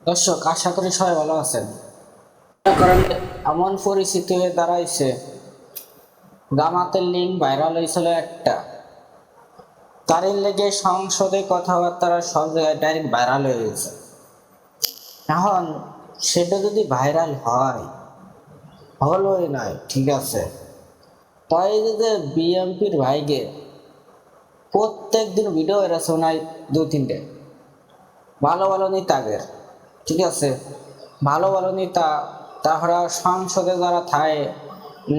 দর্শক, আশা করি সবাই ভালো আছেন। মনে করেন এমন পরিস্থিতি হয়ে দাঁড়াইছে, জামাতের লিঙ্ক ভাইরাল হয়েছিল একটা, তারই লেগে সংসদে কথাবার্তা সব জায়গায় ডাইরেক্ট ভাইরাল হয়ে গেছে। এখন সেটা যদি ভাইরাল হয়, হলোই নাই, ঠিক আছে, তাই যদি বিএমপির ভাইকে প্রত্যেক দিন ভিডিও এরা শোনায় দুই তিনটে ভালো ভালো নেতাদের, ঠিক আছে, ভালো ভালো নেতা, তারপরে সংসদে যারা থাকে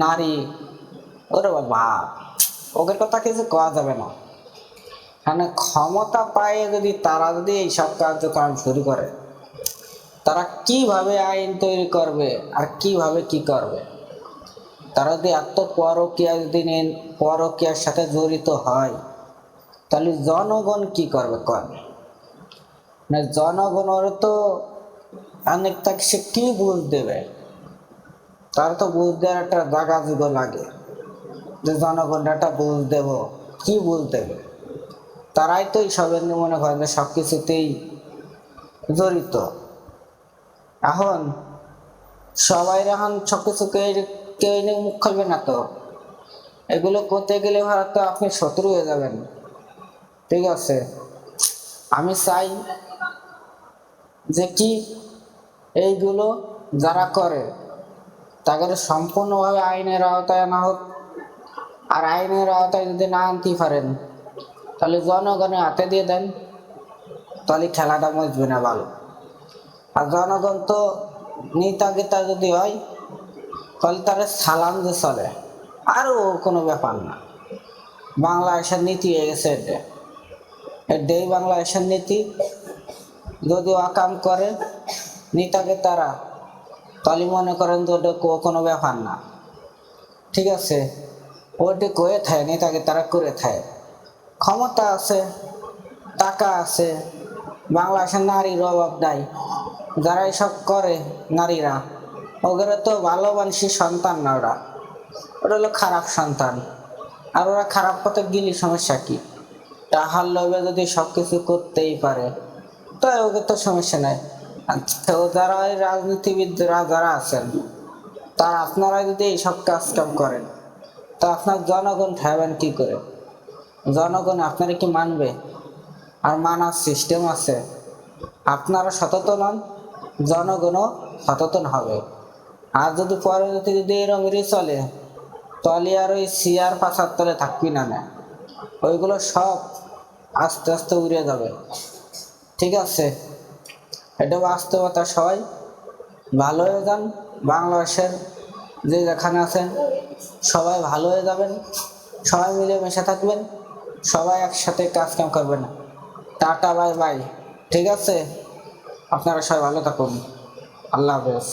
নারী, ওরে বাবা, ওদের কথা কিছু কওয়া যাবে না। মানে ক্ষমতা পায় যদি তারা যদি এইসব কার্যক্রম শুরু করে, তারা কিভাবে আইন তৈরি করবে আর কিভাবে কি করবে, তারা যদি এত পরকীয়া যদি পরকীয়ার সাথে জড়িত হয়, তাহলে জনগণ কি করবে না জনগণের তো অনেক তাকে সে কি বুঝ দেবে, তার তো বুঝ দেওয়ার একটা জাগা যুগ লাগে, যে জনগণটা একটা বুঝ দেব, কি বুঝ দেবে? তারাই তো এইসবের মনে করেন যে সবকিছুতেই জড়িত। এখন সবাই এখন সবকিছু কেউ নিয়ে মুখ খুলবে না তো, এগুলো করতে গেলে হয়তো আপনি শত্রু হয়ে যাবেন, ঠিক আছে। আমি চাই যে কি এইগুলো যারা করে তাদের সম্পূর্ণভাবে আইনের আওতায় আনা হোক, আর আইনের আওতায় যদি না আনতে পারেন তাহলে জনগণের হাতে দিয়ে দেন, তাহলে খেলাটা মজবে না ভালো। আর জনগণ তো নেতা গেতা যদি হয় তাহলে তারা সালাম দিয়ে চলে, আরও কোনো ব্যাপার না। বাংলাদেশের নীতি হয়ে গেছে এটাই বাংলাদেশের নীতি। যদি অকাম করে নেতাকে তারা, তাহলে মনে করেন যে ওটা কোনো ব্যাপার না, ঠিক আছে। ওটি করে থাকে, নেতাকে তারা করে থাকে, ক্ষমতা আছে, টাকা আছে, বাংলাদেশের নারীর অভাব নাই। যারা এসব করে নারীরা, ওদের তো ভালো মানুষের সন্তান না, ওরা ওরা হলো খারাপ সন্তান। আর ওরা খারাপ পথে গেলে সমস্যা কি? টাহার লোভে যদি সবকিছু করতেই পারে, তো ওদের তো সমস্যা নাই। আচ্ছা, যারা ওই রাজনীতিবিদরা যারা আছেন, তা আপনারা যদি এইসব কাজ কাম করেন, তা আপনার জনগণ খাবেন কি করে? জনগণ আপনারা কি মানবে? আর মানার সিস্টেম আছে। আপনারা সচেতন হন, জনগণও সচেতন হবে। আর যদি পরবর্তী যদি এরকমই চলে, তাহলে আর ওই চেয়ার পাছার তলে থাকবি না, ওইগুলো সব আস্তে আস্তে উড়ে যাবে, ঠিক আছে। এটা বাস্তবতা। সবাই ভালো হয়ে যান, বাংলাদেশের যে যেখানে আছেন সবাই ভালো হয়ে যাবেন, সবাই মিলেমিশে থাকবেন, সবাই একসাথে কাজ কাম করবেন। টাটা, বাই বাই, ঠিক আছে। আপনারা সবাই ভালো থাকুন, আল্লাহ হাফেজ।